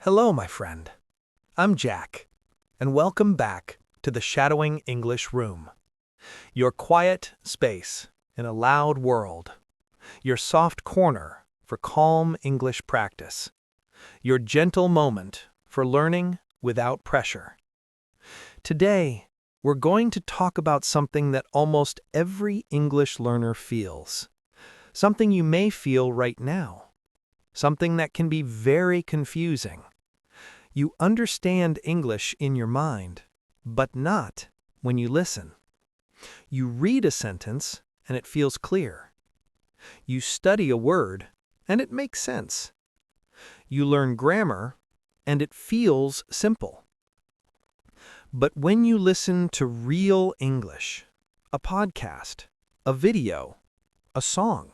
Hello, my friend. I'm Jack, and welcome back to the Shadowing English Room. Your quiet space in a loud world. Your soft corner for calm English practice. Your gentle moment for learning without pressure. Today, we're going to talk about something that almost every English learner feels. Something you may feel right now. Something that can be very confusing. You understand English in your mind, but not when you listen. You read a sentence and it feels clear. You study a word and it makes sense. You learn grammar and it feels simple. But when you listen to real English, a podcast, a video, a song,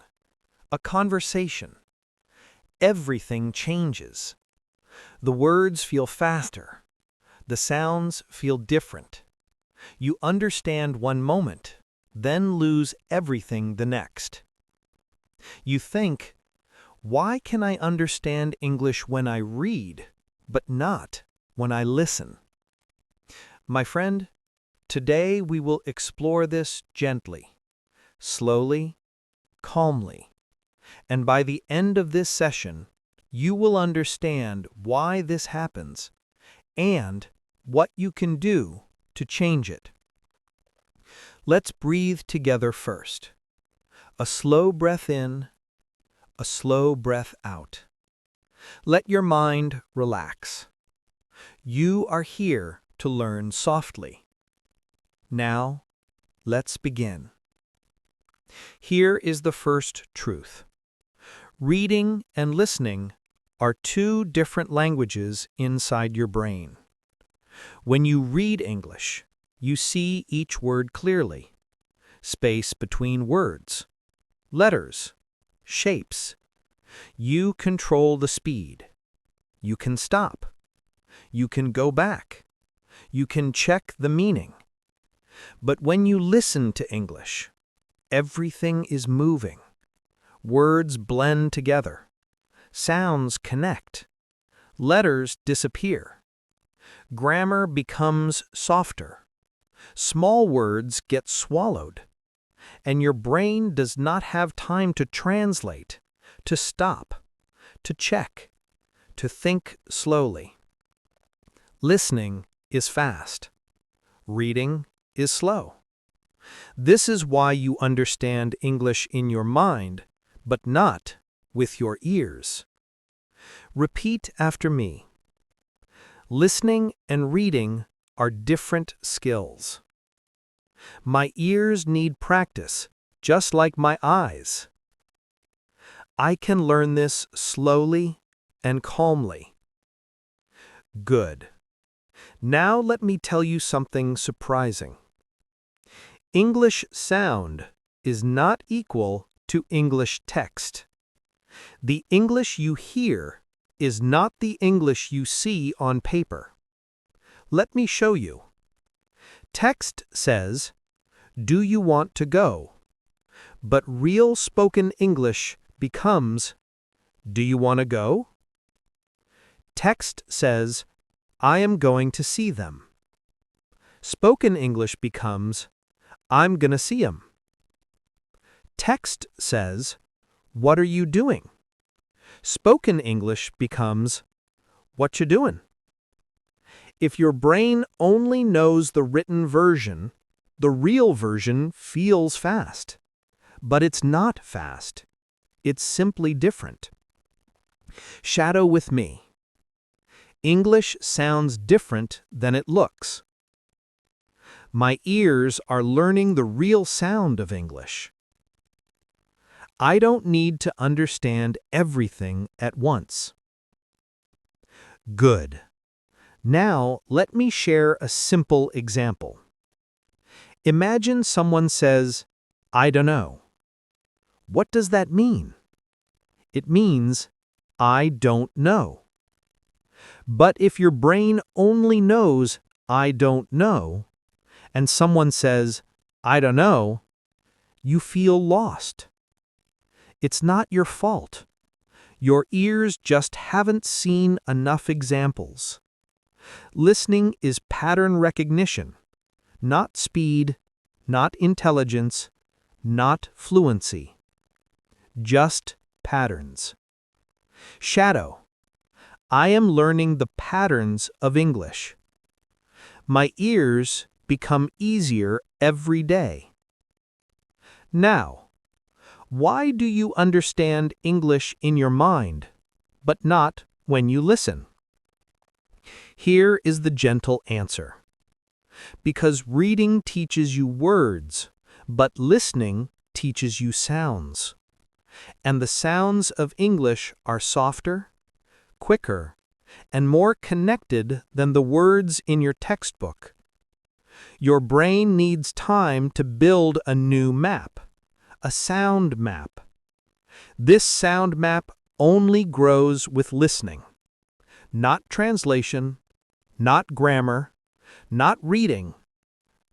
a conversation, everything changes. The words feel faster. The sounds feel different. You understand one moment, then lose everything the next. You think, why can I understand English when I read, but not when I listen? My friend, today we will explore this gently, slowly, calmly. And by the end of this session, you will understand why this happens and what you can do to change it. Let's breathe together first. A slow breath in, a slow breath out. Let your mind relax. You are here to learn softly. Now, let's begin. Here is the first truth. Reading and listening are two different languages inside your brain. When you read English, you see each word clearly. Space between words, letters, shapes. You control the speed. You can stop. You can go back. You can check the meaning. But when you listen to English, everything is moving. Words blend together. Sounds connect. Letters disappear. Grammar becomes softer. Small words get swallowed. And your brain does not have time to translate, to stop, to check, to think slowly. Listening is fast. Reading is slow. This is why you understand English in your mind, but not with your ears. Repeat after me. Listening and reading are different skills. My ears need practice, just like my eyes. I can learn this slowly and calmly. Good. Now let me tell you something surprising. English sound is not equal to English text. The English you hear is not the English you see on paper. Let me show you. Text says, "Do you want to go?" But real spoken English becomes, "Do you want to go?" Text says, "I am going to see them." Spoken English becomes, "I'm gonna see 'em." Text says, "What are you doing?" Spoken English becomes, "What you doing?" If your brain only knows the written version, the real version feels fast. But it's not fast. It's simply different. Shadow with me. English sounds different than it looks. My ears are learning the real sound of English. I don't need to understand everything at once. Good. Now, let me share a simple example. Imagine someone says, "I don't know." What does that mean? It means, I don't know. But if your brain only knows, "I don't know," and someone says, "I don't know," you feel lost. It's not your fault. Your ears just haven't seen enough examples. Listening is pattern recognition, not speed, not intelligence, not fluency. Just patterns. Shadow. I am learning the patterns of English. My ears become easier every day. Now, why do you understand English in your mind, but not when you listen? Here is the gentle answer. Because reading teaches you words, but listening teaches you sounds. And the sounds of English are softer, quicker, and more connected than the words in your textbook. Your brain needs time to build a new map, a sound map. This sound map only grows with listening, not translation, not grammar, not reading,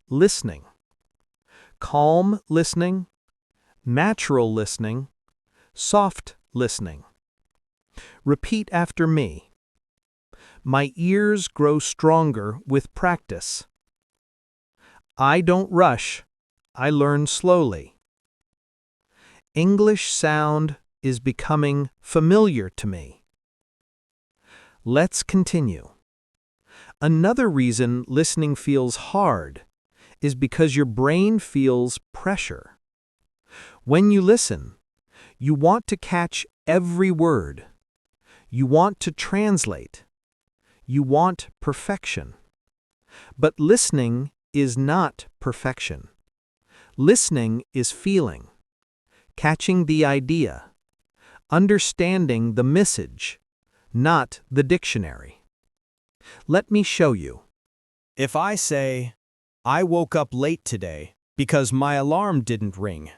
listening. Calm listening, natural listening, soft listening. Repeat after me. My ears grow stronger with practice. I don't rush, I learn slowly. English sound is becoming familiar to me. Let's continue. Another reason listening feels hard is because your brain feels pressure. When you listen, you want to catch every word. You want to translate. You want perfection. But listening is not perfection. Listening is feeling, catching the idea, understanding the message, not the dictionary. Let me show you. If I say, I woke up late today because my alarm didn't ring,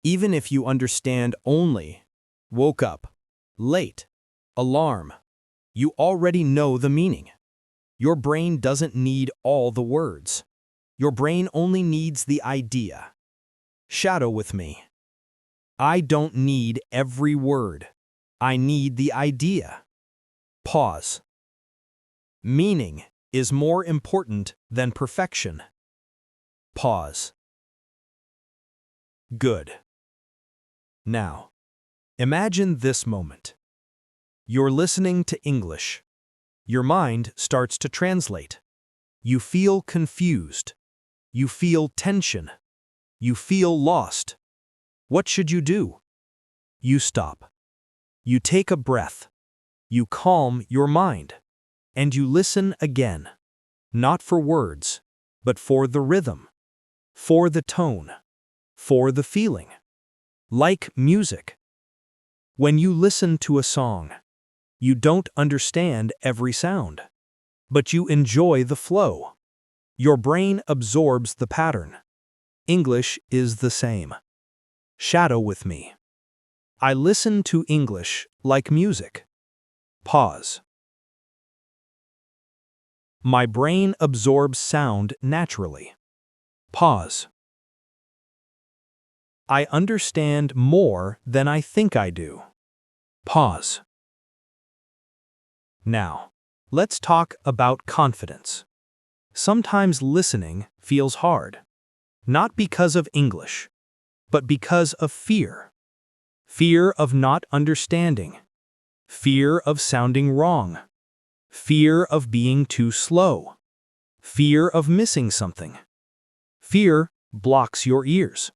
even if you understand only woke up, late, alarm, you already know the meaning. Your brain doesn't need all the words. Your brain only needs the idea. Shadow with me. I don't need every word. I need the idea. Pause. Meaning is more important than perfection. Pause. Good. Now, imagine this moment. You're listening to English. Your mind starts to translate. You feel confused. You feel tension. You feel lost. What should you do? You stop. You take a breath. You calm your mind. And you listen again. Not for words, but for the rhythm, for the tone, for the feeling. Like music. When you listen to a song, you don't understand every sound, but you enjoy the flow. Your brain absorbs the pattern. English is the same. Shadow with me. I listen to English like music. Pause. My brain absorbs sound naturally. Pause. I understand more than I think I do. Pause. Now, let's talk about confidence. Sometimes listening feels hard, not because of English, but because of fear. Fear of not understanding. Fear of sounding wrong. Fear of being too slow. Fear of missing something. Fear blocks your ears.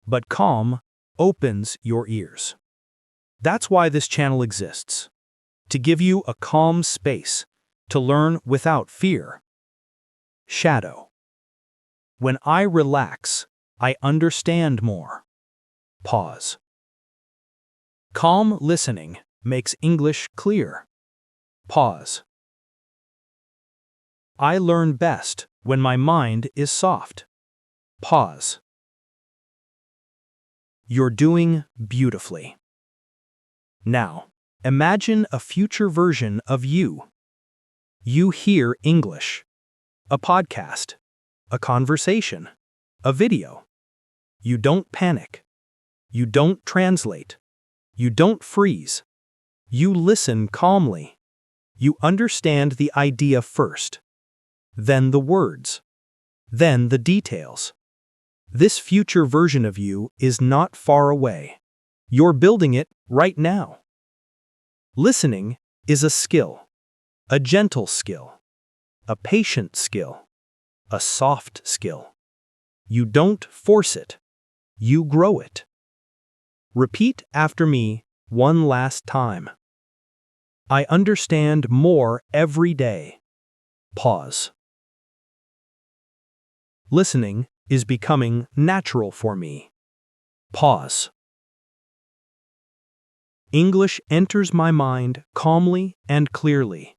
But calm opens your ears. That's why this channel exists. To give you a calm space to learn without fear. Shadow. When I relax, I understand more. Pause. Calm listening makes English clear. Pause. I learn best when my mind is soft. Pause. You're doing beautifully. Now, imagine a future version of you. You hear English. A podcast. A conversation. A video. You don't panic. You don't translate. You don't freeze. You listen calmly. You understand the idea first, then the words, then the details. This future version of you is not far away. You're building it right now. Listening is a skill, a gentle skill, a patient skill, a soft skill. You don't force it, you grow it. Repeat after me one last time. I understand more every day. Pause. Listening is becoming natural for me. Pause. English enters my mind calmly and clearly.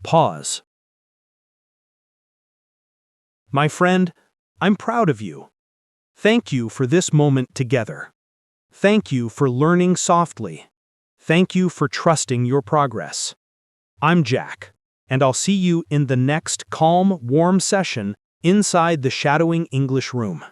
Pause. My friend, I'm proud of you. Thank you for this moment together. Thank you for learning softly. Thank you for trusting your progress. I'm Jack, and I'll see you in the next calm, warm session inside the Shadowing English Room.